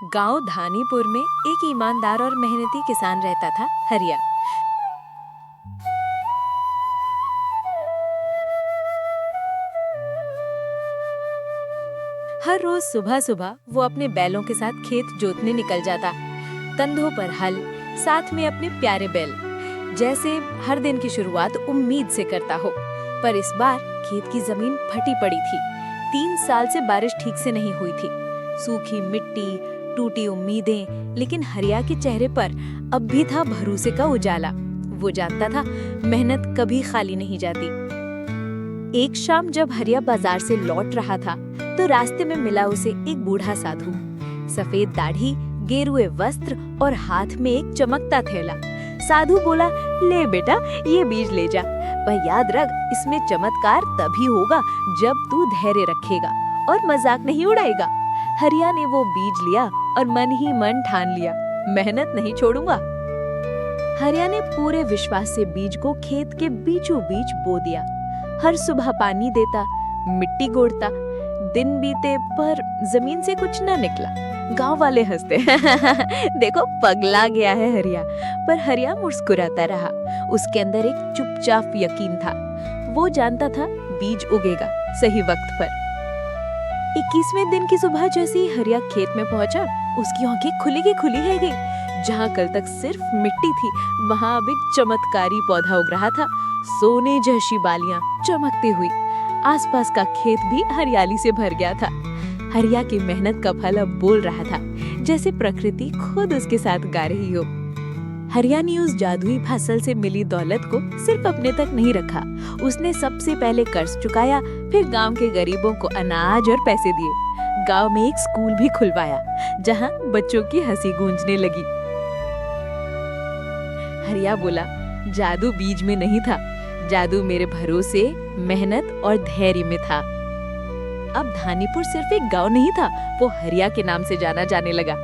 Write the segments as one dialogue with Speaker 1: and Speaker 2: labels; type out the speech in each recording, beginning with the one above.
Speaker 1: गांव धानीपुर में एक ईमानदार और मेहनती किसान रहता था, हरिया। हर रोज सुबह सुबह वो अपने बैलों के साथ खेत जोतने निकल जाता। कंधों पर हल, साथ में अपने प्यारे बैल। जैसे हर दिन की शुरुआत उम्मीद से करता हो। पर इस बार खेत की जमीन फटी पड़ी थी। 3 साल से बारिश ठीक से नहीं हुई थी। सूखी मिट्टी, टूटी उम्मीदें, लेकिन हरिया के चेहरे पर अब भी था भरोसे का उजाला। वो जानता था मेहनत कभी खाली नहीं जाती। एक शाम जब हरिया बाजार से लौट रहा था तो रास्ते में मिला उसे एक बूढ़ा साधु। सफेद दाढ़ी, गेरुए वस्त्र और हाथ में एक चमकता थैला। साधु बोला, ले बेटा, ये बीज ले जा, पर याद रख, इसमें चमत्कार तभी होगा जब तू धैर्य रखेगा और मजाक नहीं उड़ाएगा। हरिया ने वो बीज लिया और मन ही मन ठान लिया, मेहनत नहीं छोड़ूंगा। हरिया ने पूरे विश्वास से बीज को खेत के बीचों बीच बो दिया। हर सुबह पानी देता, मिट्टी गोड़ता। दिन बीते पर जमीन से कुछ न निकला। गांव वाले हंसते देखो, पगला गया है हरिया। पर हरिया मुस्कुराता रहा। उसके अंदर एक चुपचाप यकीन था। वो जानता था बीज उगेगा सही वक्त पर। 21वें दिन की सुबह जैसे ही हरिया खेत में पहुंचा, उसकी आंखें खुली की खुली रह गई। जहां कल तक सिर्फ मिट्टी थी, वहां अब एक चमत्कारी पौधा उग रहा था। सोने जैसी बालियां चमकती हुई। आसपास का खेत भी हरियाली से भर गया था। हरिया की मेहनत का फल अब बोल रहा था, जैसे प्रकृति खुद उसके साथ गा रही हो। हरिया ने उस जादुई फसल से मिली दौलत को सिर्फ अपने तक नहीं रखा। उसने सबसे पहले कर्ज चुकाया, फिर गांव के गरीबों को अनाज और पैसे दिए। गांव में एक स्कूल भी खुलवाया, जहां बच्चों की हंसी गूंजने लगी। हरिया बोला, जादू बीज में नहीं था, जादू मेरे भरोसे, मेहनत और धैर्य में था। अब धानीपुर सिर्फ एक गांव नहीं था, वो हरिया के नाम से जाना जाने लगा।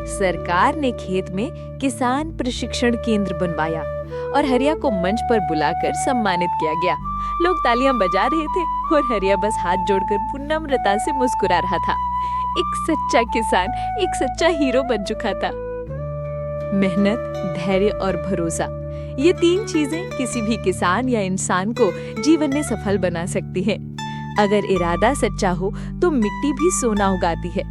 Speaker 1: सरकार ने खेत में किसान प्रशिक्षण केंद्र बनवाया और हरिया को मंच पर बुलाकर सम्मानित किया गया। लोग तालियां बजा रहे थे और हरिया बस हाथ जोड़कर विनम्रता से मुस्कुरा रहा था। एक सच्चा किसान, एक सच्चा हीरो बन चुका था। मेहनत, धैर्य और भरोसा, ये 3 चीजें किसी भी किसान या इंसान को जीवन में सफल बना सकती हैं। अगर इरादा सच्चा हो तो मिट्टी भी सोना उगाती है।